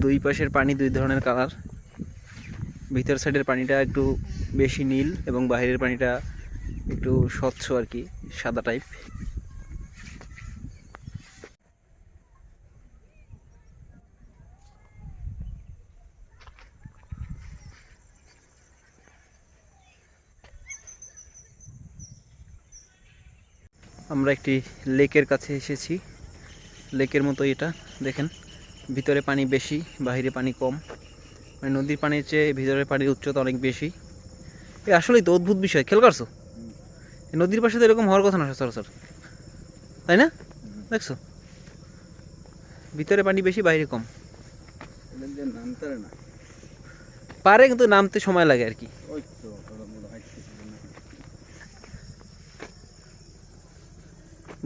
দুই পাশের পানি দুই ধরনের কালার। ভিতর সাইডের পানিটা একটু বেশি নীল এবং বাইরের পানিটা একটু স্বচ্ছ আর কি, সাদা টাইপ। আমরা একটি লেকের কাছে এসেছি। লেকের মতো এটা দেখেন, ভিতরে পানি বেশি, বাইরে পানি কম। মানে নদীর পানির চেয়ে ভিতরের পানির উচ্চতা অনেক বেশি। এই আসলেই তো অদ্ভুত বিষয়, খেয়াল করছো? নদীর পাশে তো এরকম হওয়ার কথা না সচরাচর, তাই না? দেখছো, ভিতরে পানি বেশি বাইরে কম। পারে কিন্তু নামতে সময় লাগে আর কি।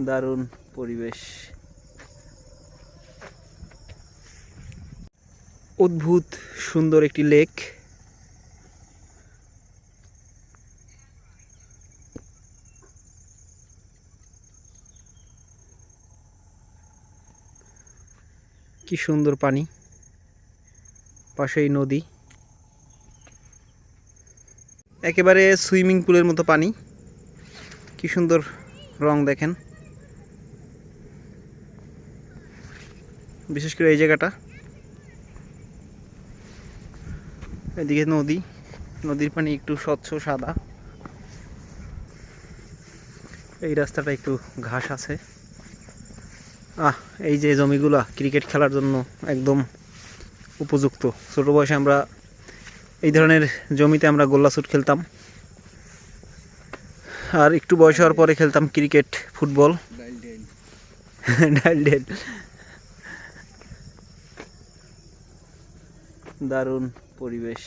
দারুণ পরিবেশ, অদ্ভুত সুন্দর একটি লেক। কি সুন্দর পানি, পাশেই নদী, একেবারে সুইমিং পুলের মতো পানি। কি সুন্দর রং দেখেন, বিশেষ করে এই জায়গাটা। এদিকে নদী, নদীর পানি একটু স্বচ্ছ সাদা। এই রাস্তাটা একটু ঘাস আছে। এই যে জমিগুলা ক্রিকেট খেলার জন্য একদম উপযুক্ত। ছোট বয়সে আমরা এই ধরনের জমিতে আমরা গোল্লা শুট খেলতাম, আর একটু বয়স হওয়ার পরে খেলতাম ক্রিকেট, ফুটবল, ডাইল। দারুণ পরিবেশ।